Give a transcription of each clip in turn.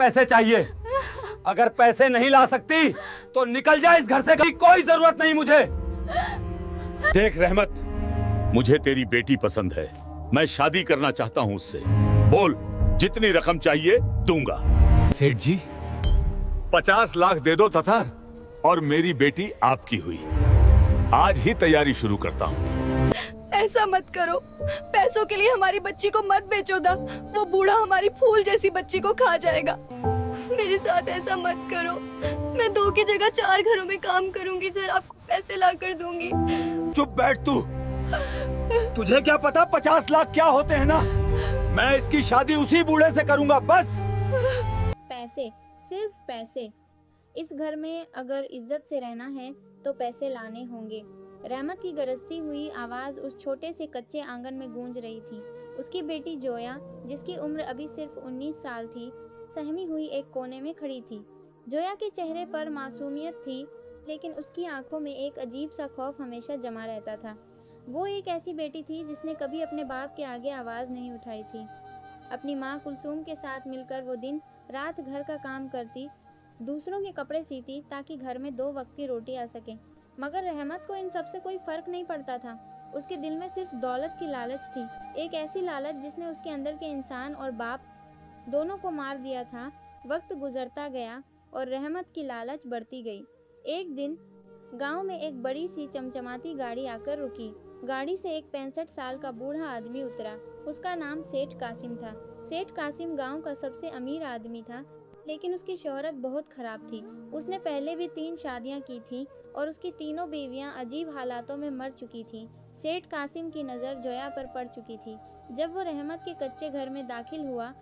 पैसे चाहिए। अगर पैसे नहीं ला सकती तो निकल जा इस घर से, कोई जरूरत नहीं मुझे। देख रहमत, मुझे तेरी बेटी पसंद है, मैं शादी करना चाहता हूँ उससे। बोल, जितनी रकम चाहिए दूंगा। सेठ जी, 50 लाख दे दो तथार, और मेरी बेटी आपकी हुई। आज ही तैयारी शुरू करता हूँ। ऐसा मत करो, पैसों के लिए हमारी बच्ची को मत बेचो दा। वो बूढ़ा हमारी फूल जैसी बच्ची को खा जाएगा। मेरे साथ ऐसा मत करो। मैं 2 की जगह 4 घरों में काम करूंगी सर, आपको पैसे ला कर दूंगी। चुप बैठ तू। तुझे क्या पता 50 लाख क्या होते हैं ना। मैं इसकी शादी उसी बूढ़े से करूंगा बस। पैसे, सिर्फ पैसे। इस घर में अगर इज्जत से रहना है तो पैसे लाने होंगे। रहमत की गरजती हुई आवाज उस छोटे से कच्चे आंगन में गूंज रही थी। उसकी बेटी जोया, जिसकी उम्र अभी सिर्फ 19 साल थी, सहमी हुई एक कोने में खड़ी थी। जोया के चेहरे पर मासूमियत थी, लेकिन उसकी आंखों में एक अजीब सा खौफ हमेशा जमा रहता था। वो एक ऐसी बेटी थी जिसने कभी अपने बाप के आगे आवाज नहीं उठाई थी। अपनी माँ कुलसूम के साथ मिलकर वो दिन रात घर का काम करती, दूसरों के कपड़े सीती ताकि घर में 2 वक्त की रोटी आ सके। मगर रहमत को इन सब से कोई फर्क नहीं पड़ता था। उसके दिल में सिर्फ दौलत की लालच थी, एक ऐसी लालच जिसने उसके अंदर के इंसान और बाप दोनों को मार दिया था। वक्त गुजरता गया और रहमत की लालच बढ़ती गई। एक दिन गांव में एक बड़ी सी चमचमाती गाड़ी आकर रुकी। गाड़ी से एक 65 साल का बूढ़ा आदमी उतरा। उसका नाम सेठ कासिम था। सेठ कासिम गांव का सबसे अमीर आदमी था, लेकिन उसकी शोहरत बहुत खराब थी। उसने पहले भी 3 शादियां की थी और उसकी तीनों बीवियां अजीब हालातों में मर चुकी थीं। सेठ कासिम की नज़र जोया पर पड़ चुकी थी। जब वो रहमत के कच्चे घर में दाखिल हुआ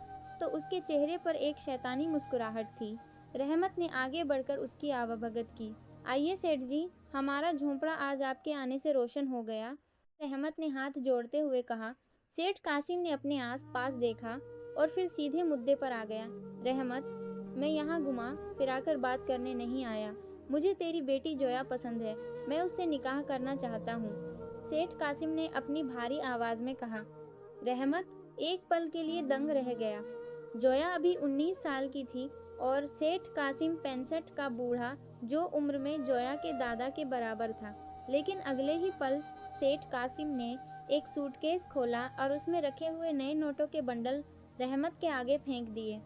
तो उसके चेहरे पर एक शैतानी मुस्कुराहट थी। रहमत ने आगे बढ़कर उसकी आवभगत की। आइए सेठ जी, हमारा झोंपड़ा आज आपके आने से रोशन हो गया। रहमत ने हाथ जोड़ते हुए कहा। सेठ कासिम ने अपने आस पास देखा और फिर सीधे मुद्दे पर आ गया। रहमत, मैं यहाँ घुमा फिराकर बात करने नहीं आया। मुझे तेरी बेटी जोया पसंद है, मैं उससे निकाह करना चाहता हूँ। सेठ कासिम ने अपनी भारी आवाज में कहा। रहमत एक पल के लिए दंग रह गया। जोया अभी 19 साल की थी और सेठ कासिम 65 का बूढ़ा, जो उम्र में जोया के दादा के बराबर था। लेकिन अगले ही पल सेठ कासिम ने एक सूटकेस खोला और उसमें रखे हुए नए नोटों के बंडल रहमत के आगे फेंक दिए।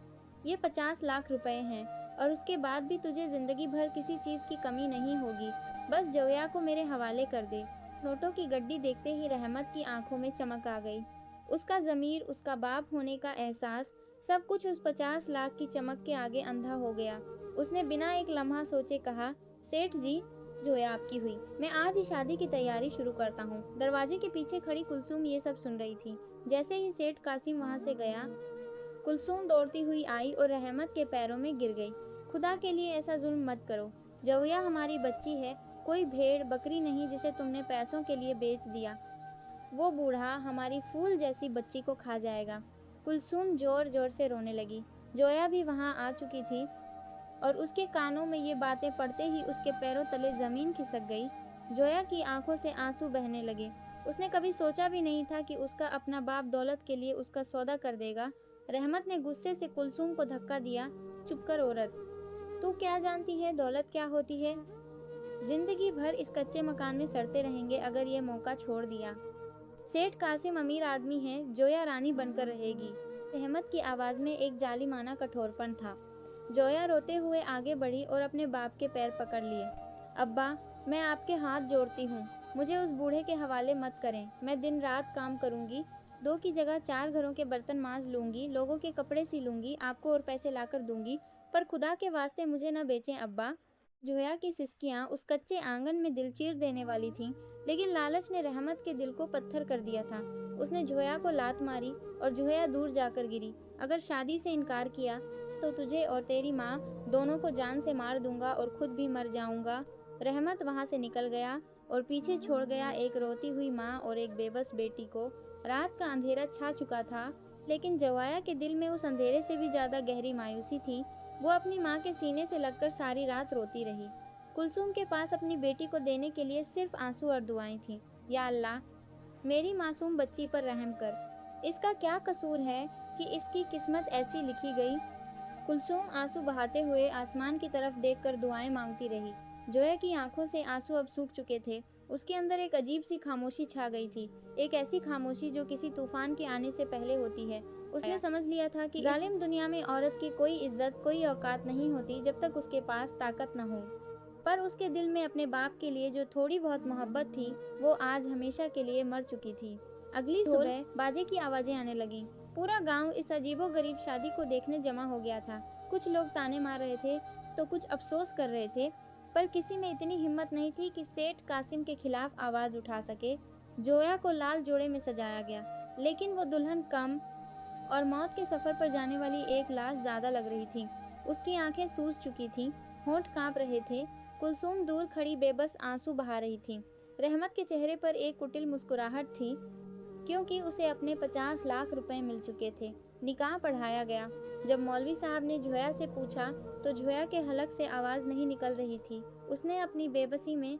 ये 50 लाख रुपए हैं और उसके बाद भी तुझे जिंदगी भर किसी चीज़ की कमी नहीं होगी। बस जोया को मेरे हवाले कर दे। नोटों की गड्डी देखते ही रहमत की आंखों में चमक आ गई। उसका ज़मीर, उसका बाप होने का एहसास, सब कुछ उस 50 लाख की चमक के आगे अंधा हो गया। उसने बिना एक लम्हा सोचे कहा, सेठ जी, जोया आपकी हुई। मैं आज ही शादी की तैयारी शुरू करता हूँ। दरवाजे के पीछे खड़ी कुलसूम ये सब सुन रही थी। जैसे ही सेठ कासिम वहाँ से गया, कुलसूम दौड़ती हुई आई और रहमत के पैरों में गिर गई। खुदा के लिए ऐसा जुल्म मत करो। जोया हमारी बच्ची है, कोई भेड़ बकरी नहीं जिसे तुमने पैसों के लिए बेच दिया। वो बूढ़ा हमारी फूल जैसी बच्ची को खा जाएगा। कुलसूम जोर जोर से रोने लगी। जोया भी वहाँ आ चुकी थी और उसके कानों में ये बातें पड़ते ही उसके पैरों तले ज़मीन खिसक गई। जोया की आंखों से आंसू बहने लगे। उसने कभी सोचा भी नहीं था कि उसका अपना बाप दौलत के लिए उसका सौदा कर देगा। रहमत ने गुस्से से कुलसूम को धक्का दिया। चुप कर औरत, तू क्या जानती है दौलत क्या होती है? जिंदगी भर इस कच्चे मकान में सड़ते रहेंगे अगर ये मौका छोड़ दिया। सेठ कासिम अमीर आदमी है, जोया रानी बनकर रहेगी। रहमत की आवाज़ में एक जालिमाना कठोरपन था। जोया रोते हुए आगे बढ़ी और अपने बाप के पैर पकड़ लिए। अब्बा, मैं आपके हाथ जोड़ती हूँ, मुझे उस बूढ़े के हवाले मत करें। मैं दिन रात काम करूँगी, 2 की जगह 4 घरों के बर्तन मांज लूँगी, लोगों के कपड़े सी लूँगी, आपको और पैसे लाकर दूँगी, पर खुदा के वास्ते मुझे न बेचें अब्बा। जोया की सिसकियाँ उस कच्चे आंगन में दिल चीर देने वाली थीं, लेकिन लालच ने रहमत के दिल को पत्थर कर दिया था। उसने जोया को लात मारी और जोया दूर जाकर गिरी। अगर शादी से इनकार किया तो तुझे और तेरी माँ दोनों को जान से मार दूंगा और खुद भी मर जाऊंगा। रहमत वहाँ से निकल गया और पीछे छोड़ गया एक रोती हुई माँ और एक बेबस बेटी को। रात का अंधेरा छा चुका था, लेकिन जोया के दिल में उस अंधेरे से भी ज़्यादा गहरी मायूसी थी। वो अपनी माँ के सीने से लगकर सारी रात रोती रही। कुलसूम के पास अपनी बेटी को देने के लिए सिर्फ आंसू और दुआएं थीं। या अल्लाह, मेरी मासूम बच्ची पर रहम कर। इसका क्या कसूर है कि इसकी किस्मत ऐसी लिखी गई? कुलसुम आंसू बहाते हुए आसमान की तरफ देखकर दुआएं मांगती रही। जोया की आंखों से आंसू अब सूख चुके थे। उसके अंदर एक अजीब सी खामोशी छा गई थी, एक ऐसी खामोशी जो किसी तूफान के आने से पहले होती है। उसने समझ लिया था कि जालिम दुनिया में औरत की कोई इज्जत, कोई औकात नहीं होती जब तक उसके पास ताकत न हो। पर उसके दिल में अपने बाप के लिए जो थोड़ी बहुत मोहब्बत थी, वो आज हमेशा के लिए मर चुकी थी। अगली सुबह बाजे की आवाजें आने लगीं। पूरा गांव इस अजीबोगरीब शादी को देखने जमा हो गया था। कुछ लोग ताने मार रहे थे तो कुछ अफसोस कर रहे थे, पर किसी में इतनी हिम्मत नहीं थी कि सेठ कासिम के खिलाफ आवाज उठा सके। जोया को लाल जोड़े में सजाया गया, लेकिन वो दुल्हन कम और मौत के सफर पर जाने वाली एक लाश ज्यादा लग रही थी। उसकी आंखें सूज चुकी थीं, होंठ कांप रहे थे। कुलसुम दूर खड़ी बेबस आंसू बहा रही थी। रहमत के चेहरे पर एक कुटिल मुस्कुराहट थी, क्योंकि उसे अपने 50 लाख रुपए मिल चुके थे। निकाह पढ़ाया गया। जब मौलवी साहब ने जोया से पूछा तो जोया के हलक से आवाज नहीं निकल रही थी। उसने अपनी बेबसी में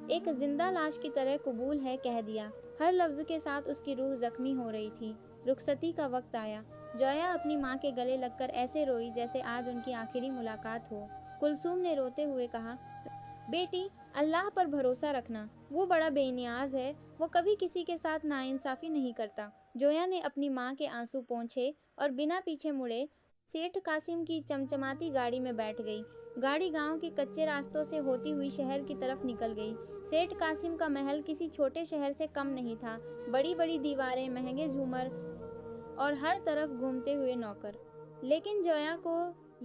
एक जिंदा लाश की तरह कबूल है कह दिया। हर लफ्ज के साथ उसकी रूह जख्मी हो रही थी। रुखसती का वक्त आया। जोया अपनी माँ के गले लगकर ऐसे रोई जैसे आज उनकी आखिरी मुलाकात हो। कुलसुम ने रोते हुए कहा, बेटी, अल्लाह पर भरोसा रखना, वो बड़ा बेनियाज है, वो कभी किसी के साथ नाइंसाफी नहीं करता। जोया ने अपनी माँ के आंसू पोंछे और बिना पीछे मुड़े सेठ कासिम की चमचमाती गाड़ी में बैठ गई। गाड़ी गांव के कच्चे रास्तों से होती हुई शहर की तरफ निकल गई। सेठ कासिम का महल किसी छोटे शहर से कम नहीं था। बड़ी बड़ी दीवारें, महंगे झूमर और हर तरफ घूमते हुए नौकर। लेकिन जोया को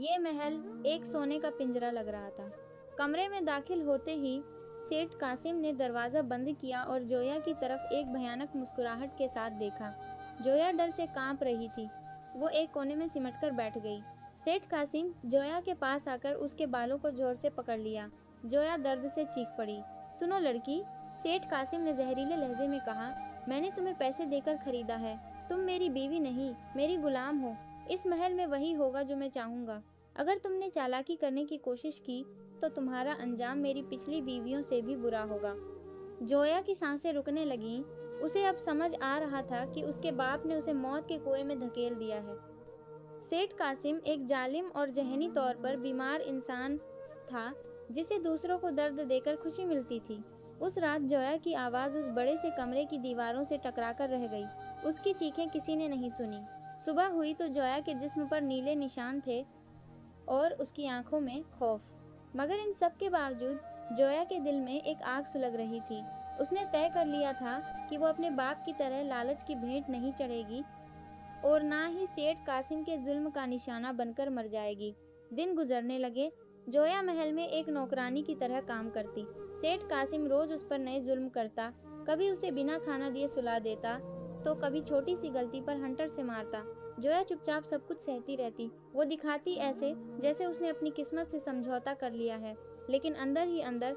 ये महल एक सोने का पिंजरा लग रहा था। कमरे में दाखिल होते ही सेठ कासिम ने दरवाजा बंद किया और जोया की तरफ एक भयानक मुस्कुराहट के साथ देखा। जोया डर से कांप रही थी। वो एक कोने में सिमटकर बैठ गई। सेठ कासिम जोया के पास आकर उसके बालों को जोर से पकड़ लिया। जोया दर्द से चीख पड़ी। सुनो लड़की, सेठ कासिम ने जहरीले लहजे में कहा, मैंने तुम्हें पैसे देकर खरीदा है। तुम मेरी बीवी नहीं, मेरी गुलाम हो। इस महल में वही होगा जो मैं चाहूंगा। अगर तुमने चालाकी करने की कोशिश की तो तुम्हारा अंजाम मेरी पिछली बीवियों से भी बुरा होगा। जोया की सांसें रुकने लगीं। उसे अब समझ आ रहा था कि उसके बाप ने उसे मौत के कुएं में धकेल दिया है। सेठ कासिम एक जालिम और जहनी तौर पर बीमार इंसान था, जिसे दूसरों को दर्द देकर खुशी मिलती थी। उस रात जोया की आवाज़ उस बड़े से कमरे की दीवारों से टकराकर रह गई। उसकी चीखें किसी ने नहीं सुनी। सुबह हुई तो जोया के जिस्म पर नीले निशान थे और उसकी आंखों में खौफ। मगर इन सब के बावजूद जोया के दिल में एक आग सुलग रही थी। उसने तय कर लिया था कि वो अपने बाप की तरह लालच की भेंट नहीं चढ़ेगी और ना ही सेठ कासिम के जुल्म का निशाना बनकर मर जाएगी। दिन गुजरने लगे। जोया महल में एक नौकरानी की तरह काम करती। सेठ कासिम रोज उस पर नए जुल्म करता। कभी उसे बिना खाना दिए सुला देता तो कभी छोटी सी गलती पर हंटर से मारता। जोया चुपचाप सब कुछ सहती रहती। वो दिखाती ऐसे जैसे उसने अपनी किस्मत से समझौता कर लिया है, लेकिन अंदर ही अंदर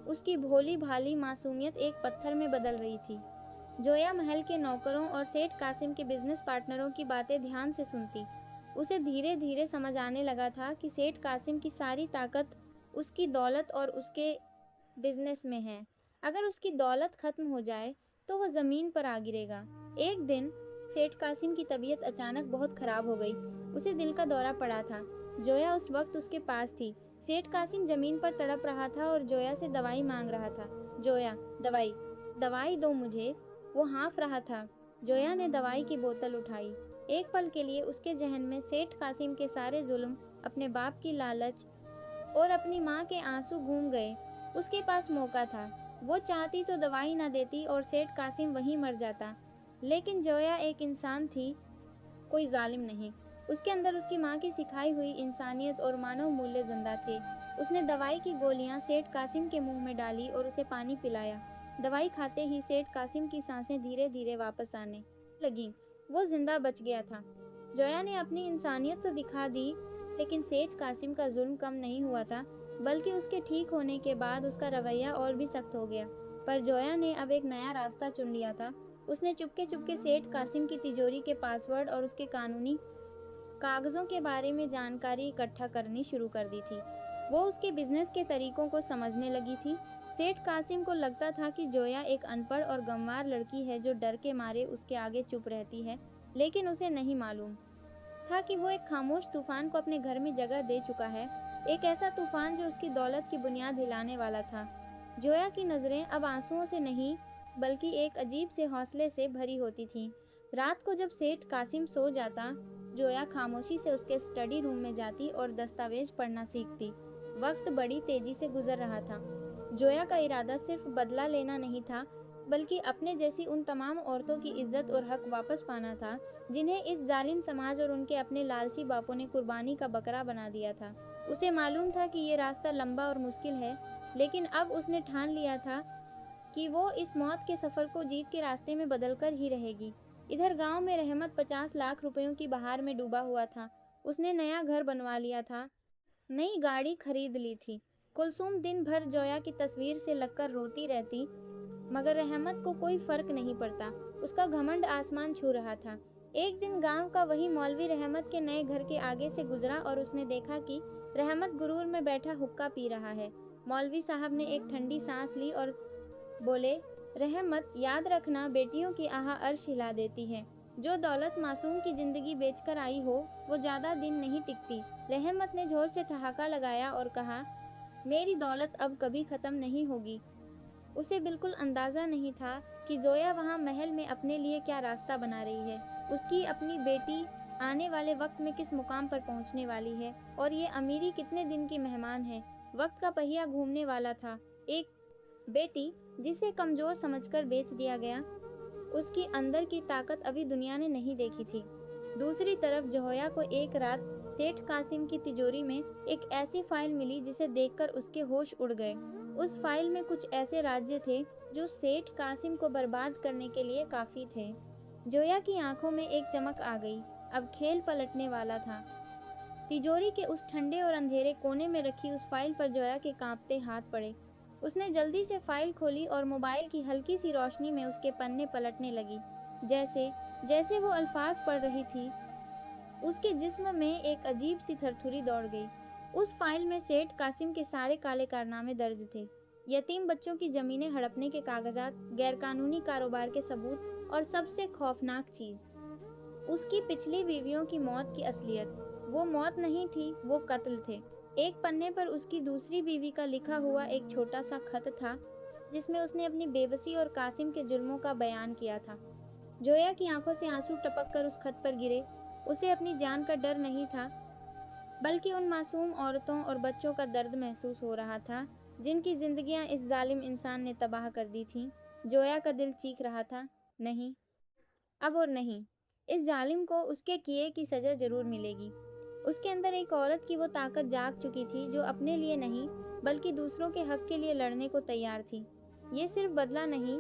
उसकी भोली भाली मासूमियत एक पत्थर में बदल रही थी। जोया महल के नौकरों और सेठ कासिम के बिजनेस पार्टनरों की बातें ध्यान से सुनती। उसे धीरे धीरे समझ आने लगा था कि सेठ कासिम की सारी ताकत उसकी दौलत और उसके बिजनेस में है। अगर उसकी दौलत खत्म हो जाए तो वह जमीन पर आ गिरेगा। एक दिन सेठ कासिम की तबीयत अचानक बहुत खराब हो गई। उसे दिल का दौरा पड़ा था। जोया उस वक्त उसके पास थी। सेठ कासिम जमीन पर तड़प रहा था और जोया से दवाई मांग रहा था। जोया, दवाई, दवाई दो मुझे। वो हाँफ रहा था। जोया ने दवाई की बोतल उठाई। एक पल के लिए उसके जहन में सेठ कासिम के सारे जुल्म, अपने बाप की लालच और अपनी माँ के आंसू घूम गए। उसके पास मौका था। वो चाहती तो दवाई न देती और सेठ कासिम वहीं मर जाता। लेकिन जोया एक इंसान थी, कोई जालिम नहीं। उसके अंदर उसकी माँ की सिखाई हुई इंसानियत और मानव मूल्य जिंदा थे। उसने दवाई की गोलियां सेठ कासिम के मुंह में डाली और उसे पानी पिलाया। दवाई खाते ही सेठ कासिम की सांसें धीरे धीरे वापस आने लगी। वो जिंदा बच गया था। जोया ने अपनी इंसानियत तो दिखा दी, लेकिन सेठ कासिम का जुल्म कम नहीं हुआ था, बल्कि उसके ठीक होने के बाद उसका रवैया और भी सख्त हो गया। पर जोया ने अब एक नया रास्ता चुन लिया था। उसने चुपके चुपके सेठ कासिम की तिजोरी के पासवर्ड और उसके कानूनी कागजों के बारे में जानकारी इकट्ठा करनी शुरू कर दी थी। वो उसके बिजनेस के तरीकों को समझने लगी थी। सेठ कासिम को लगता था कि जोया एक अनपढ़ और गंवार लड़की है जो डर के मारे उसके आगे चुप रहती है, लेकिन उसे नहीं मालूम था कि वो एक खामोश तूफान को अपने घर में जगह दे चुका है, एक ऐसा तूफान जो उसकी दौलत की बुनियाद हिलाने वाला था। जोया की नज़रें अब आंसुओं से नहीं बल्कि एक अजीब से हौसले से भरी होती थीं। रात को जब सेठ कासिम सो जाता, जोया खामोशी से उसके स्टडी रूम में जाती और दस्तावेज पढ़ना सीखती। वक्त बड़ी तेजी से गुजर रहा था। जोया का इरादा सिर्फ बदला लेना नहीं था, बल्कि अपने जैसी उन तमाम औरतों की इज्जत और हक वापस पाना था जिन्हें इस जालिम समाज और उनके अपने लालची बापों ने कुर्बानी का बकरा बना दिया था। उसे मालूम था कि ये रास्ता लंबा और मुश्किल है, लेकिन अब उसने ठान लिया था कि वो इस मौत के सफ़र को जीत के रास्ते में बदलकर ही रहेगी। इधर गांव में रहमत 50 लाख रुपयों की बहार में डूबा हुआ था। उसने नया घर बनवा लिया था, नई गाड़ी खरीद ली थी। कुलसूम दिन भर जोया की तस्वीर से लगकर रोती रहती, मगर रहमत को कोई फर्क नहीं पड़ता। उसका घमंड आसमान छू रहा था। एक दिन गांव का वही मौलवी रहमत के नए घर के आगे से गुजरा और उसने देखा कि रहमत गुरूर में बैठा हुक्का पी रहा है। मौलवी साहब ने एक ठंडी सांस ली और बोले, रहमत, याद रखना, बेटियों की आह अर्श हिला देती है। जो दौलत मासूम की जिंदगी बेचकर आई हो वो ज़्यादा दिन नहीं टिकती। रहमत ने जोर से ठहाका लगाया और कहा, मेरी दौलत अब कभी ख़त्म नहीं होगी। उसे बिल्कुल अंदाज़ा नहीं था कि जोया वहाँ महल में अपने लिए क्या रास्ता बना रही है। उसकी अपनी बेटी आने वाले वक्त में किस मुकाम पर पहुँचने वाली है और ये अमीरी कितने दिन की मेहमान है। वक्त का पहिया घूमने वाला था। एक बेटी जिसे कमज़ोर समझकर बेच दिया गया, उसकी अंदर की ताकत अभी दुनिया ने नहीं देखी थी। दूसरी तरफ जोया को एक रात सेठ कासिम की तिजोरी में एक ऐसी फाइल मिली जिसे देखकर उसके होश उड़ गए। उस फाइल में कुछ ऐसे राज्य थे जो सेठ कासिम को बर्बाद करने के लिए काफ़ी थे। जोया की आंखों में एक चमक आ गई। अब खेल पलटने वाला था। तिजोरी के उस ठंडे और अंधेरे कोने में रखी उस फाइल पर जोया के कांपते हाथ पड़े। उसने जल्दी से फाइल खोली और मोबाइल की हल्की सी रोशनी में उसके पन्ने पलटने लगी। जैसे जैसे वो अल्फाज पढ़ रही थी, उसके जिस्म में एक अजीब सी थरथुरी दौड़ गई। उस फाइल में सेठ कासिम के सारे काले कारनामे दर्ज थे। यतीम बच्चों की ज़मीनें हड़पने के कागजात, गैरकानूनी कारोबार के सबूत और सबसे खौफनाक चीज़, उसकी पिछली बीवियों की मौत की असलियत। वो मौत नहीं थी, वो कत्ल थे। एक पन्ने पर उसकी दूसरी बीवी का लिखा हुआ एक छोटा सा खत था जिसमें उसने अपनी बेबसी और कासिम के जुर्मों का बयान किया था। जोया की आंखों से आंसू टपक कर उस खत पर गिरे। उसे अपनी जान का डर नहीं था, बल्कि उन मासूम औरतों और बच्चों का दर्द महसूस हो रहा था जिनकी जिंदगियां इस जालिम इंसान ने तबाह कर दी थीं। जोया का दिल चीख रहा था, नहीं, अब और नहीं। इस जालिम को उसके किए की सज़ा जरूर मिलेगी। उसके अंदर एक औरत की वो ताकत जाग चुकी थी जो अपने लिए नहीं बल्कि दूसरों के हक के लिए लड़ने को तैयार थी। ये सिर्फ बदला नहीं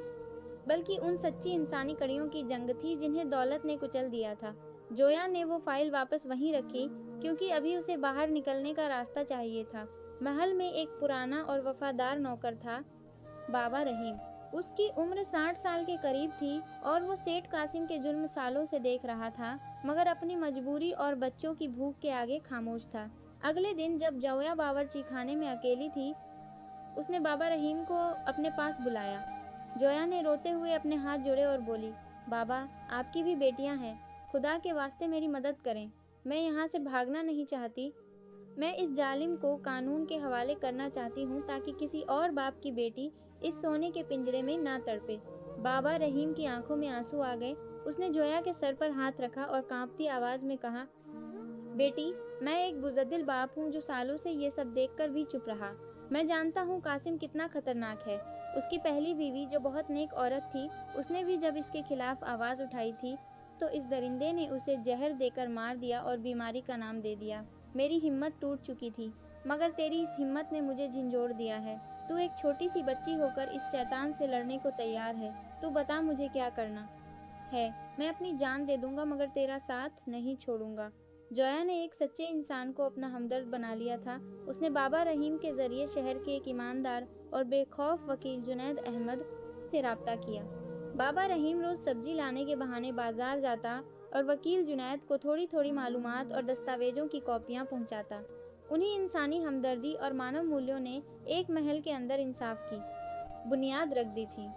बल्कि उन सच्ची इंसानी कड़ियों की जंग थी जिन्हें दौलत ने कुचल दिया था। जोया ने वो फाइल वापस वहीं रखी क्योंकि अभी उसे बाहर निकलने का रास्ता चाहिए था। महल में एक पुराना और वफादार नौकर था, बाबा रहीम। उसकी उम्र 60 साल के करीब थी और वो सेठ कासिम के जुल्म सालों से देख रहा था, मगर अपनी मजबूरी और बच्चों की भूख के आगे खामोश था। अगले दिन जब जोया बावर्ची खाने में अकेली थी, उसने बाबा रहीम को अपने पास बुलाया। जोया ने रोते हुए अपने हाथ जोड़े और बोली, बाबा, आपकी भी बेटियां हैं, खुदा के वास्ते मेरी मदद करें। मैं यहाँ से भागना नहीं चाहती। मैं इस जालिम को कानून के हवाले करना चाहती हूँ ताकि किसी और बाप की बेटी इस सोने के पिंजरे में ना तड़पे। बाबा रहीम की आंखों में आंसू आ गए। उसने जोया के सर पर हाथ रखा और कांपती आवाज में कहा, बेटी, मैं एक बुज़दिल बाप हूँ जो सालों से ये सब देखकर भी चुप रहा। मैं जानता हूँ कासिम कितना खतरनाक है। उसकी पहली बीवी जो बहुत नेक औरत थी, उसने भी जब इसके खिलाफ आवाज़ उठाई थी तो इस दरिंदे ने उसे जहर देकर मार दिया और बीमारी का नाम दे दिया। मेरी हिम्मत टूट चुकी थी, मगर तेरी इस हिम्मत ने मुझे झंझोड़ दिया है। तू एक छोटी सी बच्ची होकर इस शैतान से लड़ने को तैयार है। तू बता मुझे क्या करना है। मैं अपनी जान दे दूंगा मगर तेरा साथ नहीं छोड़ूंगा। जोया ने एक सच्चे इंसान को अपना हमदर्द बना लिया था। उसने बाबा रहीम के जरिए शहर के एक ईमानदार और बेखौफ वकील जुनैद अहमद से राब्ता किया। बाबा रहीम रोज सब्जी लाने के बहाने बाजार जाता और वकील जुनैद को थोड़ी थोड़ी मालूमात और दस्तावेजों की कॉपियां पहुंचाता। उन्हीं इंसानी हमदर्दी और मानव मूल्यों ने एक महल के अंदर इंसाफ की बुनियाद रख दी थी।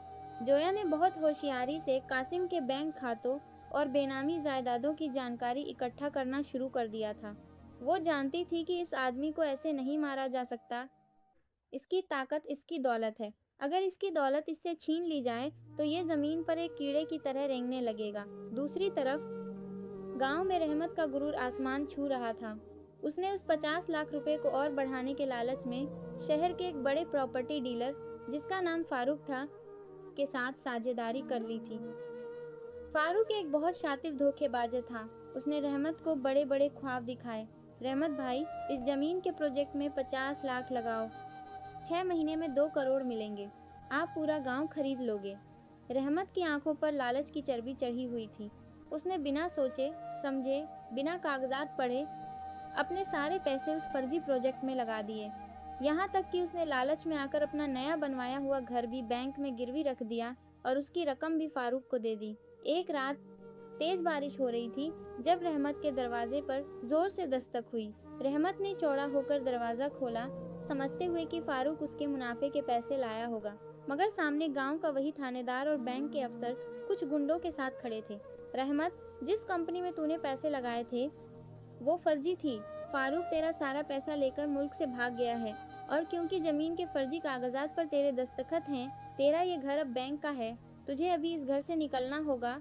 जोया ने बहुत होशियारी से कासिम के बैंक खातों और बेनामी जायदादों की जानकारी इकट्ठा करना शुरू कर दिया था। वो जानती थी कि इस आदमी को ऐसे नहीं मारा जा सकता। इसकी ताकत इसकी दौलत है। अगर इसकी दौलत इससे छीन ली जाए तो ये ज़मीन पर एक कीड़े की तरह रेंगने लगेगा। दूसरी तरफ गांव में रहमत का गुरूर आसमान छू रहा था। उसने उस 50 लाख रुपए को और बढ़ाने के लालच में शहर के एक बड़े प्रॉपर्टी डीलर, जिसका नाम फारूक था, के साथ साझेदारी कर ली थी। फारूक एक बहुत शातिर धोखेबाज था। उसने रहमत को बड़े बड़े ख्वाब दिखाए। रहमत भाई, इस जमीन के प्रोजेक्ट में 50 लाख लगाओ, 6 महीने में 2 करोड़ मिलेंगे, आप पूरा गांव खरीद लोगे। रहमत की आंखों पर लालच की चर्बी चढ़ी हुई थी। उसने बिना सोचे समझे, बिना कागजात पढ़े अपने सारे पैसे उस फर्जी प्रोजेक्ट में लगा दिए। यहाँ तक कि उसने लालच में आकर अपना नया बनवाया हुआ घर भी बैंक में गिरवी रख दिया और उसकी रकम भी फारूक को दे दी। एक रात तेज बारिश हो रही थी जब रहमत के दरवाजे पर जोर से दस्तक हुई। रहमत ने चौड़ा होकर दरवाजा खोला, समझते हुए कि फारूक उसके मुनाफे के पैसे लाया होगा, मगर सामने गांव का वही थानेदार और बैंक के अफसर कुछ गुंडों के साथ खड़े थे। रहमत, जिस कंपनी में तूने पैसे लगाए थे वो फर्जी थी। फारूक तेरा सारा पैसा लेकर मुल्क से भाग गया है और क्योंकि जमीन के फर्जी कागजात पर तेरे दस्तखत हैं, तेरा ये घर अब बैंक का है। तुझे अभी इस घर से निकलना होगा,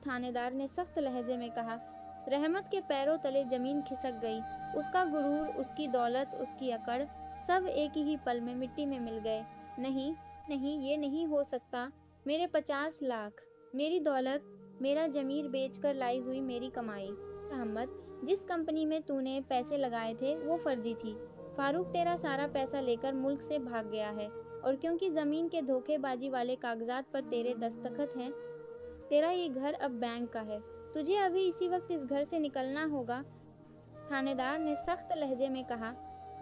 थानेदार ने सख्त लहजे में कहा। रहमत के पैरों तले जमीन खिसक गई। उसका गुरूर, उसकी दौलत, उसकी अकड़ सब एक ही पल में मिट्टी में मिल गए। नहीं नहीं, ये नहीं हो सकता। मेरे 50 लाख, मेरी दौलत, मेरा जमीर बेचकर लाई हुई मेरी कमाई। रहमत, जिस कंपनी में तूने पैसे लगाए थे वो फर्जी थी। फारूक तेरा सारा पैसा लेकर मुल्क से भाग गया है और क्योंकि जमीन के धोखेबाजी वाले कागजात पर तेरे दस्तखत हैं, तेरा ये घर अब बैंक का है। तुझे अभी इसी वक्त इस घर से निकलना होगा, थानेदार ने सख्त लहजे में कहा।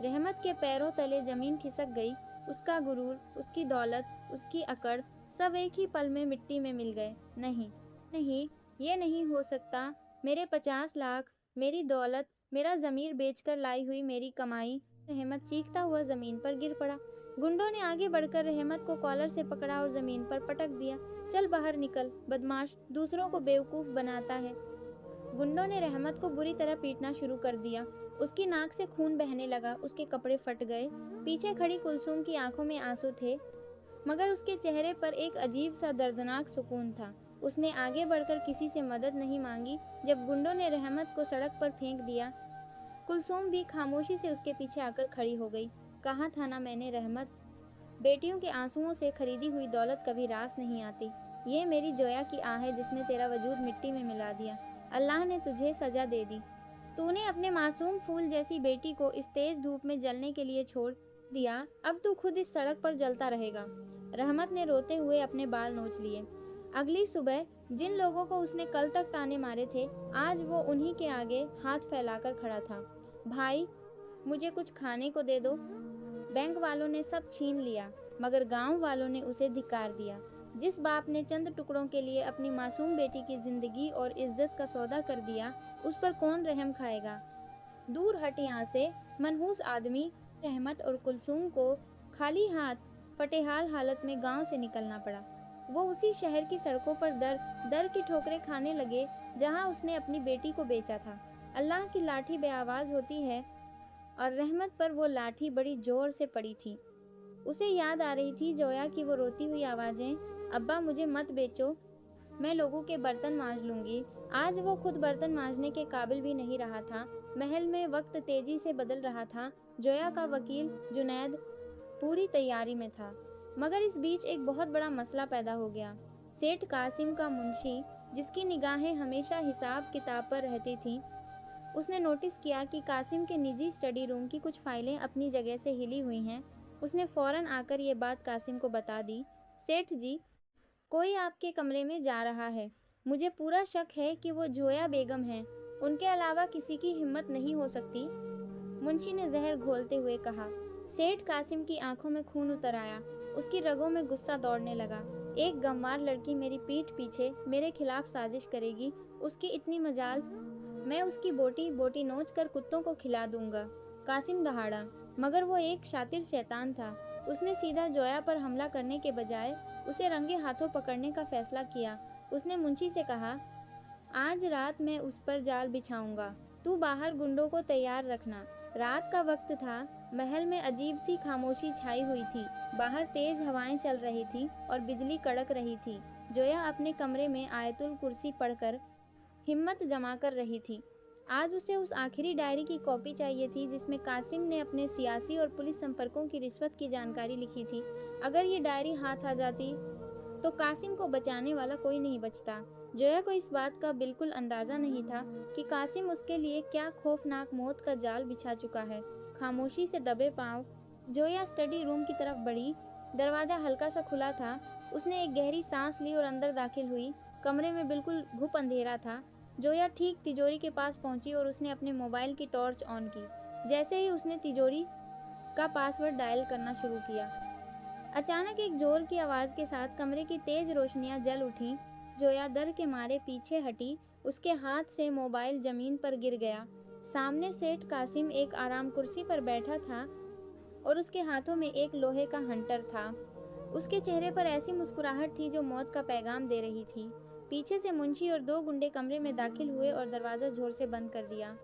रहमत के पैरों तले जमीन खिसक गई। उसका गुरूर, उसकी दौलत, उसकी अकड़ सब एक ही पल में मिट्टी में मिल गए। नहीं नहीं, ये नहीं हो सकता। मेरे 50 लाख, मेरी दौलत, मेरा ज़मीर बेचकर लाई हुई मेरी कमाई। रहमत चीखता हुआ ज़मीन पर गिर पड़ा। गुंडों ने आगे बढ़कर रहमत को कॉलर से पकड़ा और ज़मीन पर पटक दिया। चल बाहर निकल, बदमाश, दूसरों को बेवकूफ़ बनाता है। गुंडों ने रहमत को बुरी तरह पीटना शुरू कर दिया। उसकी नाक से खून बहने लगा, उसके कपड़े फट गए। पीछे खड़ी कुलसूम की आंखों में आंसू थे, मगर उसके चेहरे पर एक अजीब सा दर्दनाक सुकून था। उसने आगे बढ़कर किसी से मदद नहीं मांगी। जब गुंडों ने रहमत को सड़क पर फेंक दिया, कुलसूम भी खामोशी से उसके पीछे आकर खड़ी हो गई। कहा था ना मैंने रहमत, बेटियों के आंसुओं से खरीदी हुई दौलत कभी रास नहीं आती। ये मेरी जोया की आह है जिसने तेरा वजूद मिट्टी में मिला दिया। अल्लाह ने तुझे सजा दे दी। तूने अपने मासूम फूल जैसी बेटी को इस तेज धूप में जलने के लिए छोड़ दिया। अब तू खुद इस सड़क पर जलता रहेगा। रहमत ने रोते हुए अपने बाल नोच लिए। अगली सुबह जिन लोगों को उसने कल तक ताने मारे थे, आज वो उन्हीं के आगे हाथ फैलाकर खड़ा था। भाई, मुझे कुछ खाने को दे दो। बैंक वालों ने सब छीन लिया, मगर गांव वालों ने उसे धिक्कार दिया। जिस बाप ने चंद टुकड़ों के लिए अपनी मासूम बेटी की जिंदगी और इज्जत का सौदा कर दिया, उस पर कौन रहम खाएगा। दूर हट यहाँ से। मनहूस आदमी रहमत और कुलसूम को खाली हाथ फटेहाल हालत में गांव से निकलना पड़ा। वो उसी शहर की सड़कों पर दर दर की ठोकरें खाने लगे जहां उसने अपनी बेटी को बेचा था। अल्लाह की लाठी बेआवाज होती है और रहमत पर वो लाठी बड़ी जोर से पड़ी थी। उसे याद आ रही थी जोया की वो रोती हुई आवाज़ें, अब्बा मुझे मत बेचो, मैं लोगों के बर्तन मांज लूंगी। आज वो खुद बर्तन मांजने के काबिल भी नहीं रहा था। महल में वक्त तेजी से बदल रहा था। जोया का वकील जुनैद पूरी तैयारी में था, मगर इस बीच एक बहुत बड़ा मसला पैदा हो गया। सेठ कासिम का मुंशी, जिसकी निगाहें हमेशा हिसाब किताब पर रहती थीं, उसने नोटिस किया कि कासिम के निजी स्टडी रूम की कुछ फाइलें अपनी जगह से हिली हुई हैं। उसने फौरन आकर ये बात कासिम को बता दी। सेठ जी, कोई आपके कमरे में जा रहा है। मुझे पूरा शक है कि वो जोया बेगम हैं। उनके अलावा किसी की हिम्मत नहीं हो सकती, मुंशी ने जहर घोलते हुए कहा। सेठ कासिम की आंखों में खून उतर आया। उसकी रगों में गुस्सा दौड़ने लगा। एक गंवार लड़की मेरी पीठ पीछे मेरे खिलाफ साजिश करेगी, उसकी इतनी मजाल, मैं उसकी बोटी बोटी नोच कर कुत्तों को खिला दूंगा। कासिम दहाड़ा, मगर वो एक शातिर शैतान था। उसने सीधा जोया पर हमला करने के बजाय उसे रंगे हाथों पकड़ने का फैसला किया। उसने मुंशी से कहा, आज रात मैं उस पर जाल बिछाऊंगा। तू बाहर गुंडों को तैयार रखना। रात का वक्त था। महल में अजीब सी खामोशी छाई हुई थी। बाहर तेज हवाएं चल रही थी और बिजली कड़क रही थी। जोया अपने कमरे में आयतुल कुर्सी पढ़कर हिम्मत जमा कर रही थी। आज उसे उस आखिरी डायरी की कॉपी चाहिए थी जिसमें कासिम ने अपने सियासी और पुलिस संपर्कों की रिश्वत की जानकारी लिखी थी। अगर ये डायरी हाथ आ जाती तो कासिम को बचाने वाला कोई नहीं बचता। जोया को इस बात का बिल्कुल अंदाजा नहीं था कि कासिम उसके लिए क्या खौफनाक मौत का जाल बिछा चुका है। खामोशी से दबे पांव जोया स्टडी रूम की तरफ बढ़ी। दरवाजा हल्का सा खुला था। उसने एक गहरी सांस ली और अंदर दाखिल हुई। कमरे में बिल्कुल घुप अंधेरा था। जोया ठीक तिजोरी के पास पहुंची और उसने अपने मोबाइल की टॉर्च ऑन की। जैसे ही उसने तिजोरी का पासवर्ड डायल करना शुरू किया, अचानक एक जोर की आवाज के साथ कमरे की तेज रोशनियां जल उठीं। जोया डर के मारे पीछे हटी। उसके हाथ से मोबाइल जमीन पर गिर गया। सामने सेठ कासिम एक आराम कुर्सी पर बैठा था और उसके हाथों में एक लोहे का हंटर था। उसके चेहरे पर ऐसी मुस्कुराहट थी जो मौत का पैगाम दे रही थी। पीछे से मुंशी और 2 गुंडे कमरे में दाखिल हुए और दरवाजा जोर से बंद कर दिया।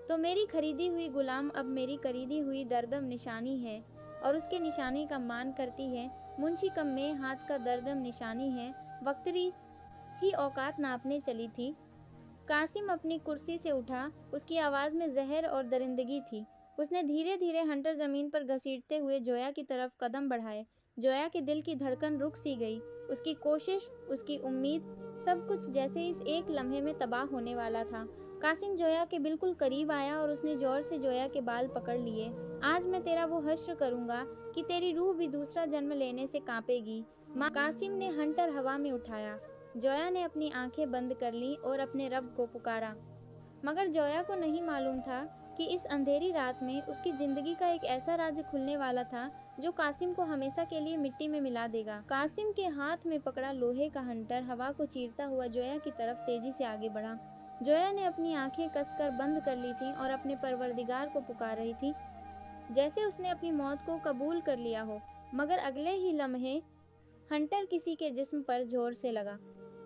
तो मेरी खरीदी हुई गुलाम अब मेरी खरीदी हुई दरदम निशानी है और उसके निशाने का मान करती है। मुंशी कम में हाथ का दरदम निशानी है। वक्तरी ही औकात नापने चली थी। कासिम अपनी कुर्सी से उठा। उसकी आवाज में जहर और दरिंदगी थी। उसने धीरे धीरे हंटर जमीन पर घसीटते हुए जोया की तरफ कदम बढ़ाए। जोया के दिल की धड़कन रुक सी गई। उसकी कोशिश, उसकी उम्मीद, सब कुछ जैसे इस एक लम्हे में तबाह होने वाला था। कासिम जोया के बिल्कुल करीब आया और उसने जोर से जोया के बाल पकड़ लिए। आज मैं तेरा वो हश्र करूंगा कि तेरी रूह भी दूसरा जन्म लेने से कांपेगी। कासिम ने हंटर हवा में उठाया। जोया ने अपनी आंखें बंद कर ली और अपने रब को पुकारा। मगर जोया को नहीं मालूम था कि इस अंधेरी रात में उसकी जिंदगी का एक ऐसा राज खुलने वाला था जो कासिम को हमेशा के लिए मिट्टी में मिला देगा। कासिम के हाथ में पकड़ा लोहे का हंटर हवा को चीरता हुआ जोया की तरफ तेजी से आगे बढ़ा। जोया ने अपनी आंखें कसकर बंद कर ली थीं और अपने परवरदिगार को पुकार रही थी, जैसे उसने अपनी मौत को कबूल कर लिया हो। मगर अगले ही लम्हे हंटर किसी के जिस्म पर जोर से लगा।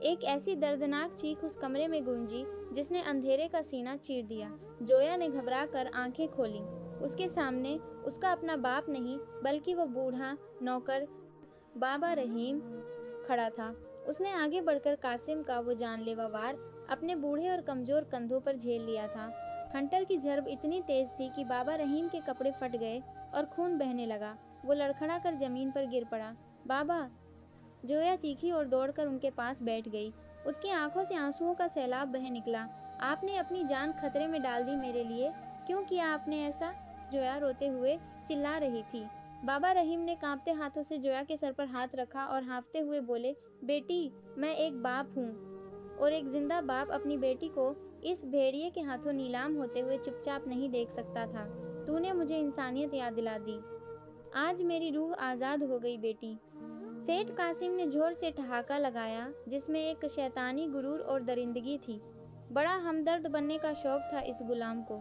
एक ऐसी दर्दनाक चीख उस कमरे में गूंजी जिसने अंधेरे का सीना चीर दिया। जोया ने घबराकर आंखें खोलीं। उसके सामने उसका अपना बाप नहीं बल्कि वो बूढ़ा नौकर बाबा रहीम खड़ा था। उसने आगे बढ़कर कासिम का वो जानलेवा वार अपने बूढ़े और कमजोर कंधों पर झेल लिया था। हंटर की झड़प इतनी तेज थी कि बाबा रहीम के कपड़े फट गए और खून बहने लगा। वो लड़खड़ा कर जमीन पर गिर पड़ा। बाबा! जोया चीखी और दौड़कर उनके पास बैठ गई। उसकी आंखों से आंसुओं का सैलाब बह निकला। आपने अपनी जान खतरे में डाल दी मेरे लिए। क्यों किया आपने ऐसा? जोया रोते हुए चिल्ला रही थी। बाबा रहीम ने कांपते हाथों से जोया के सर पर हाथ रखा और हाँफते हुए बोले, बेटी, मैं एक बाप हूँ और एक जिंदा बाप अपनी बेटी को इस भेड़िए के हाथों नीलाम होते हुए चुपचाप नहीं देख सकता था। तूने मुझे इंसानियत याद दिला दी। आज मेरी रूह आज़ाद हो गई बेटी। सेठ कासिम ने जोर से ठहाका लगाया जिसमें एक शैतानी गुरूर और दरिंदगी थी। बड़ा हमदर्द बनने का शौक था इस गुलाम को।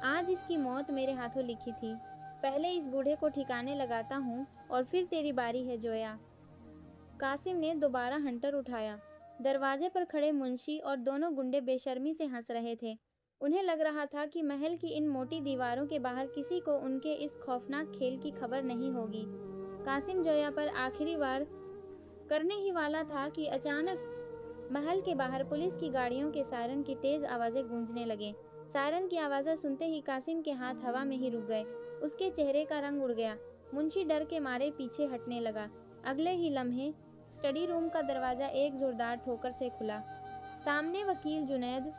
आज इसकी मौत मेरे हाथों लिखी थी। पहले इस बूढ़े को ठिकाने लगाता हूँ और फिर तेरी बारी है जोया। कासिम ने दोबारा हंटर उठाया। दरवाजे पर खड़े मुंशी और 2 गुंडे बेशर्मी से हंस रहे थे। उन्हें लग रहा था कि महल की इन मोटी दीवारों के बाहर किसी को उनके इस खौफनाक खेल की खबर नहीं होगी। कासिम जोया पर आखिरी वार करने ही वाला था कि अचानक महल के बाहर पुलिस की गाड़ियों के सायरन की तेज आवाजें गूंजने लगे। सायरन की आवाज़ें सुनते ही कासिम के हाथ हवा में ही रुक गए। उसके चेहरे का रंग उड़ गया। मुंशी डर के मारे पीछे हटने लगा। अगले ही लम्हे स्टडी रूम का दरवाजा एक जोरदार ठोकर से खुला। सामने वकील जुनैद,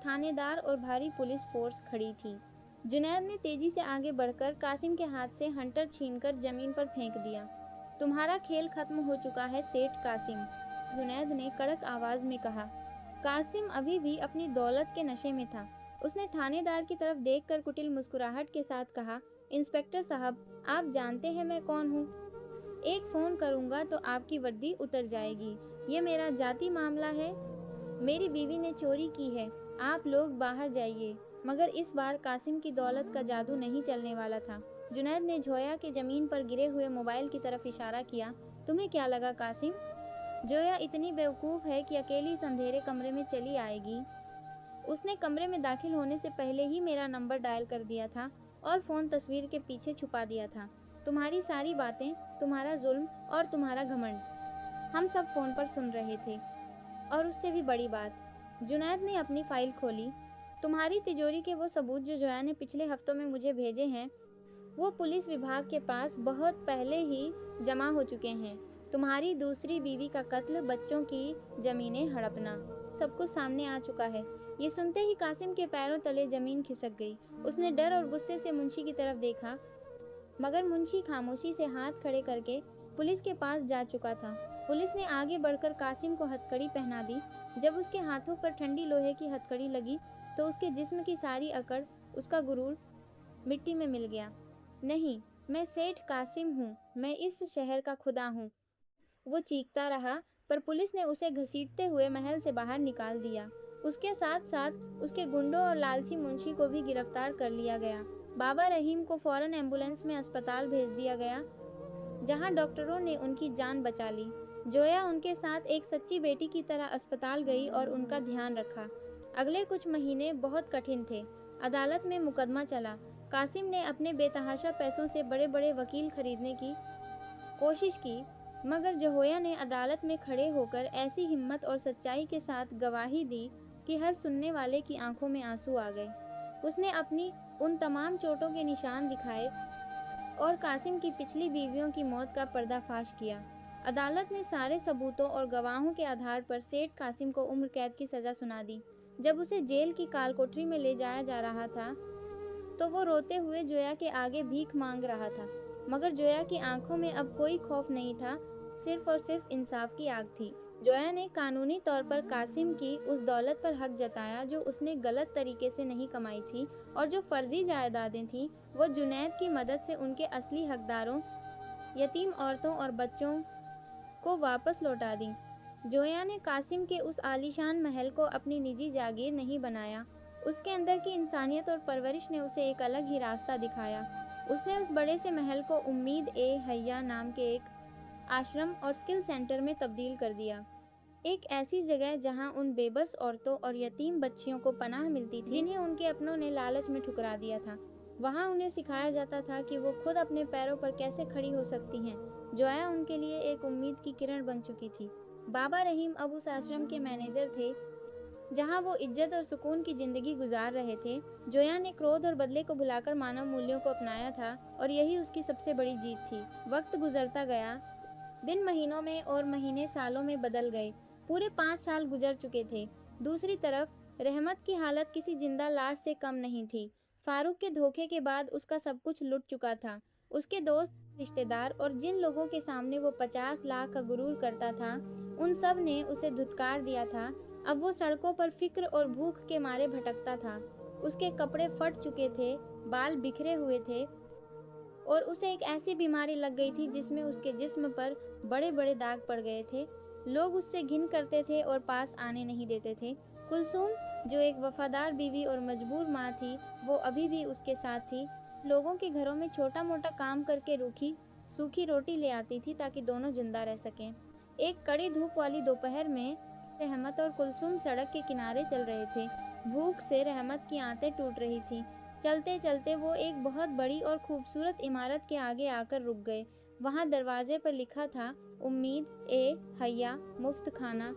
थानेदार और भारी पुलिस फोर्स खड़ी थी। जुनैद ने तेजी से आगे बढ़कर कासिम के हाथ से हंटर छीनकर जमीन पर फेंक दिया। तुम्हारा खेल खत्म हो चुका है सेठ कासिम, जुनैद ने कड़क आवाज में कहा। कासिम अभी भी अपनी दौलत के नशे में था। उसने थानेदार की तरफ देखकर कुटिल मुस्कुराहट के साथ कहा, इंस्पेक्टर साहब, आप जानते हैं मैं कौन हूँ? एक फ़ोन करूँगा तो आपकी वर्दी उतर जाएगी। ये मेरा जाती मामला है। मेरी बीवी ने चोरी की है। आप लोग बाहर जाइए। मगर इस बार कासिम की दौलत का जादू नहीं चलने वाला था। जुनैद ने जोया के जमीन पर गिरे हुए मोबाइल की तरफ इशारा किया। तुम्हें क्या लगा कासिम? जोया इतनी बेवकूफ़ है कि अकेली इस अंधेरे कमरे में चली आएगी। उसने कमरे में दाखिल होने से पहले ही मेरा नंबर डायल कर दिया था और फ़ोन तस्वीर के पीछे छुपा दिया था। तुम्हारी सारी बातें, तुम्हारा जुल्म और तुम्हारा घमंड, हम सब फ़ोन पर सुन रहे थे। और उससे भी बड़ी बात, जुनैद ने अपनी फ़ाइल खोली। तुम्हारी तिजोरी के वो सबूत जो जोया ने पिछले हफ्तों में मुझे भेजे हैं, वो पुलिस विभाग के पास बहुत पहले ही जमा हो चुके हैं। तुम्हारी दूसरी बीवी का कत्ल, बच्चों की ज़मीनें हड़पना, सब कुछ सामने आ चुका है। ये सुनते ही कासिम के पैरों तले ज़मीन खिसक गई। उसने डर और गुस्से से मुंशी की तरफ देखा, मगर मुंशी खामोशी से हाथ खड़े करके पुलिस के पास जा चुका था। पुलिस ने आगे बढ़कर कासिम को हथकड़ी पहना दी। जब उसके हाथों पर ठंडी लोहे की हथकड़ी लगी तो उसके जिस्म की सारी अकड़, उसका गुरूर मिट्टी में मिल गया। नहीं, मैं सेठ कासिम हूँ, मैं इस शहर का खुदा हूँ, वो चीखता रहा, पर पुलिस ने उसे घसीटते हुए महल से बाहर निकाल दिया। उसके साथ साथ उसके गुंडों और लालची मुंशी को भी गिरफ्तार कर लिया गया। बाबा रहीम को फौरन एम्बुलेंस में अस्पताल भेज दिया गया, जहां डॉक्टरों ने उनकी जान बचा ली। जोया उनके साथ एक सच्ची बेटी की तरह अस्पताल गई और उनका ध्यान रखा। अगले कुछ महीने बहुत कठिन थे। अदालत में मुकदमा चला। कासिम ने अपने बेतहाशा पैसों से बड़े बड़े वकील खरीदने की कोशिश की, मगर जोया ने अदालत में खड़े होकर ऐसी हिम्मत और सच्चाई के साथ गवाही दी कि हर सुनने वाले की आंखों में आंसू आ गए। उसने अपनी उन तमाम चोटों के निशान दिखाए और कासिम की पिछली बीवियों की मौत का पर्दाफाश किया। अदालत ने सारे सबूतों और गवाहों के आधार पर सेठ कासिम को उम्र कैद की सज़ा सुना दी। जब उसे जेल की कालकोठरी में ले जाया जा रहा था तो वो रोते हुए जोया के आगे भीख मांग रहा था, मगर जोया की आंखों में अब कोई खौफ नहीं था, सिर्फ और सिर्फ इंसाफ की आग थी। जोया ने कानूनी तौर पर कासिम की उस दौलत पर हक जताया जो उसने गलत तरीके से नहीं कमाई थी, और जो फर्जी जायदादें थीं वो जुनैद की मदद से उनके असली हकदारों, यतीम औरतों और बच्चों को वापस लौटा दी। जोया ने कासिम के उस आलीशान महल को अपनी निजी जागीर नहीं बनाया। उसके अंदर की इंसानियत और परवरिश ने उसे एक अलग ही रास्ता दिखाया। उसने उस बड़े से महल को उम्मीद ए हय्या नाम के एक आश्रम और स्किल सेंटर में तब्दील कर दिया। एक ऐसी जगह जहां उन बेबस औरतों और यतीम बच्चियों को पनाह मिलती थी जिन्हें उनके अपनों ने लालच में ठुकरा दिया था। वहां उन्हें सिखाया जाता था कि वो खुद अपने पैरों पर कैसे खड़ी हो सकती हैं। जोया उनके लिए एक उम्मीद की किरण बन चुकी थी। बाबा रहीम अब उस आश्रम के मैनेजर थे जहां वो इज्जत और सुकून की जिंदगी गुजार रहे थे। जोया ने क्रोध और बदले को भुलाकर मानव मूल्यों को अपनाया था और यही उसकी सबसे बड़ी जीत थी। वक्त गुजरता गया, दिन महीनों में और महीने सालों में बदल गए। पूरे 5 साल गुजर चुके थे। दूसरी तरफ रहमत की हालत किसी जिंदा लाश से कम नहीं थी। फारूक के धोखे के बाद उसका सब कुछ लुट चुका था। उसके दोस्त, रिश्तेदार और जिन लोगों के सामने वो 50 लाख का गुरूर करता था, उन सब ने उसे धुतकार दिया था। अब वो सड़कों पर फिक्र और भूख के मारे भटकता था। उसके कपड़े फट चुके थे, बाल बिखरे हुए थे और उसे एक ऐसी बीमारी लग गई थी जिसमें उसके जिस्म पर बड़े बड़े दाग पड़ गए थे। लोग उससे घिन करते थे और पास आने नहीं देते थे। कुलसूम, जो एक वफादार बीवी और मजबूर माँ थी, वो अभी भी उसके साथ थी। लोगों के घरों में छोटा मोटा काम करके रूखी सूखी रोटी ले आती थी ताकि दोनों जिंदा रह सकें। एक कड़ी धूप वाली दोपहर में रहमत और कुलसूम सड़क के किनारे चल रहे थे। भूख से रहमत की आंतें टूट रही थी। चलते चलते वो एक बहुत बड़ी और खूबसूरत इमारत के आगे आकर रुक गए। वहाँ दरवाजे पर लिखा था, उम्मीद ए हय्या मुफ्त खाना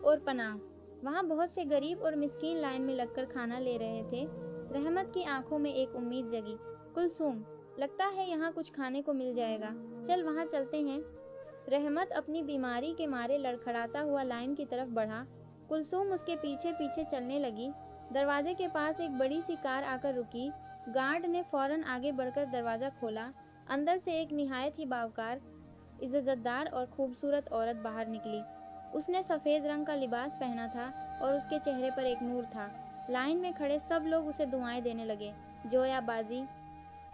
और पनाह। वहाँ बहुत से गरीब और मिस्कीन लाइन में लगकर खाना ले रहे थे। रहमत की आंखों में एक उम्मीद जगी। कुलसूम, लगता है यहाँ कुछ खाने को मिल जाएगा, चल वहाँ चलते हैं। रहमत अपनी बीमारी के मारे लड़खड़ाता हुआ लाइन की तरफ बढ़ा। कुलसूम उसके पीछे पीछे चलने लगी। दरवाजे के पास एक बड़ी सी कार आकर रुकी। गार्ड ने फौरन आगे बढ़कर दरवाज़ा खोला। अंदर से एक निहायत ही बावकार, इज्जतदार और खूबसूरत औरत बाहर निकली। उसने सफ़ेद रंग का लिबास पहना था और उसके चेहरे पर एक नूर था। लाइन में खड़े सब लोग उसे दुआएं देने लगे। जोया बाजी,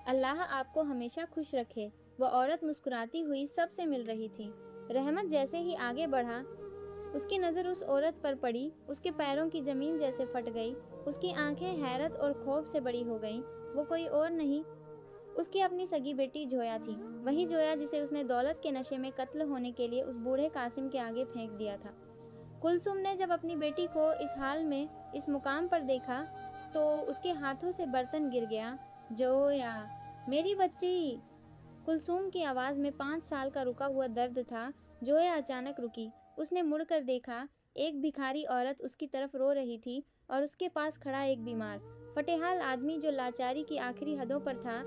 अल्लाह आपको हमेशा खुश रखे। वह औरत मुस्कुराती हुई सबसे मिल रही थी। रहमत जैसे ही आगे बढ़ा, उसकी नज़र उस औरत पर पड़ी। उसके पैरों की ज़मीन जैसे फट गई। उसकी आंखें हैरत और खौफ से बड़ी हो गईं। वो कोई और नहीं, اس की अपनी सगी बेटी जोया थी, वही जोया जिसे उसने दौलत के नशे में कत्ल होने के लिए उस बूढ़े कासिम के आगे फेंक दिया था। कुलसुम ने जब अपनी बेटी को इस हाल में इस मुकाम पर देखा तो उसके हाथों से बर्तन गिर गया। जोया, मेरी बच्ची! कुलसुम की आवाज़ में 5 साल का रुका हुआ दर्द था। जोया अचानक रुकी। उसने मुड़कर देखा, एक भिखारी औरत उसकी तरफ रो रही थी और उसके पास खड़ा एक बीमार, फटेहाल आदमी जो लाचारी की आखिरी हदों पर था,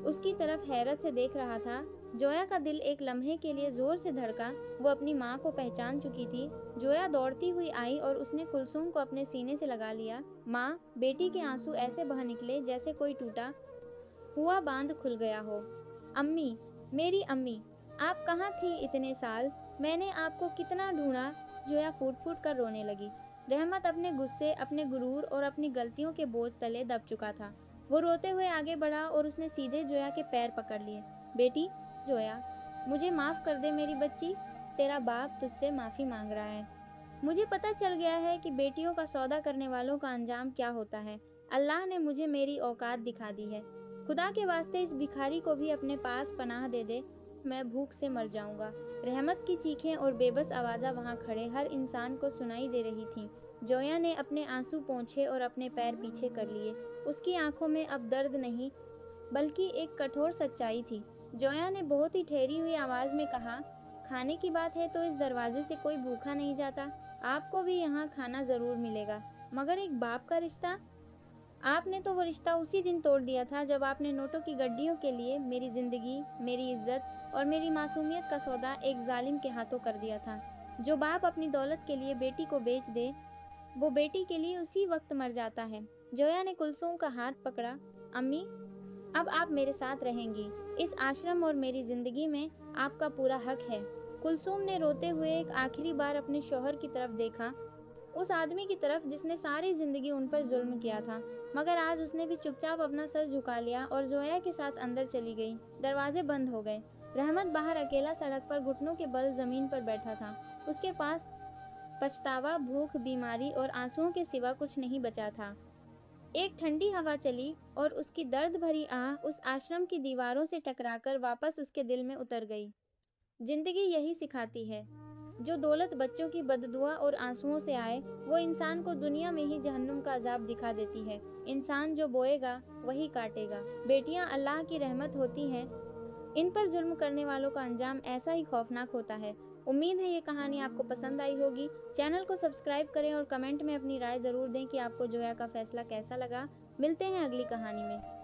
उसकी तरफ हैरत से देख रहा था। जोया का दिल एक लम्हे के लिए जोर से धड़का। वो अपनी माँ को पहचान चुकी थी। जोया दौड़ती हुई आई और उसने कुलसुम को अपने सीने से लगा लिया। माँ! बेटी के आंसू ऐसे बह निकले जैसे कोई टूटा हुआ बांध खुल गया हो। अम्मी, मेरी अम्मी, आप कहाँ थी इतने साल? मैंने आपको कितना ढूंढा। जोया फूट फूट कर रोने लगी। रहमत अपने गुस्से, अपने गुरूर और अपनी गलतियों के बोझ तले दब चुका था। वो रोते हुए आगे बढ़ा और उसने सीधे जोया के पैर पकड़ लिए। बेटी जोया, मुझे माफ़ कर दे मेरी बच्ची, तेरा बाप तुझसे माफ़ी मांग रहा है। मुझे पता चल गया है कि बेटियों का सौदा करने वालों का अंजाम क्या होता है। अल्लाह ने मुझे मेरी औकात दिखा दी है। खुदा के वास्ते इस भिखारी को भी अपने पास पनाह दे दे, मैं भूख से मर जाऊंगा। रहमत की चीखें और बेबस आवाज़ा वहाँ खड़े हर इंसान को सुनाई दे रही थीं। जोया ने अपने आंसू पोंछे और अपने पैर पीछे कर लिए। उसकी आंखों में अब दर्द नहीं बल्कि एक कठोर सच्चाई थी। जोया ने बहुत ही ठहरी हुई आवाज़ में कहा, खाने की बात है तो इस दरवाजे से कोई भूखा नहीं जाता। आपको भी यहाँ खाना ज़रूर मिलेगा, मगर एक बाप का रिश्ता? आपने तो वो रिश्ता उसी दिन तोड़ दिया था जब आपने नोटों की गड्डियों के लिए मेरी ज़िंदगी, मेरी इज्जत और मेरी मासूमियत का सौदा एक जालिम के हाथों कर दिया था। जो बाप अपनी दौलत के लिए बेटी को बेच दे, वो बेटी के लिए उसी वक्त मर जाता है। जोया ने कुलसुम का हाथ पकड़ा। अम्मी, अब आप मेरे साथ रहेंगी। इस आश्रम और मेरी ज़िंदगी में आपका पूरा हक है। कुलसुम ने रोते हुए एक आखिरी बार अपने शौहर की तरफ देखा, उस आदमी की तरफ जिसने सारी ज़िंदगी उन पर जुल्म किया था, मगर आज उसने भी चुपचाप अपना सर झुका लिया और जोया के साथ अंदर चली गई। दरवाजे बंद हो गए। रहमत बाहर अकेला सड़क पर घुटनों के बल ज़मीन पर बैठा था। उसके पास पछतावा, भूख, बीमारी और आंसुओं के सिवा कुछ नहीं बचा था। एक ठंडी हवा चली और उसकी दर्द भरी आह उस आश्रम की दीवारों से टकराकर वापस उसके दिल में उतर गई। जिंदगी यही सिखाती है, जो दौलत बच्चों की बददुआ और आंसुओं से आए, वो इंसान को दुनिया में ही जहन्नुम का अजाब दिखा देती है। इंसान जो बोएगा वही काटेगा। बेटियां अल्लाह की रहमत होती हैं, इन पर जुल्म करने वालों का अंजाम ऐसा ही खौफनाक होता है। उम्मीद है ये कहानी आपको पसंद आई होगी। चैनल को सब्सक्राइब करें और कमेंट में अपनी राय ज़रूर दें कि आपको जोया का फैसला कैसा लगा। मिलते हैं अगली कहानी में।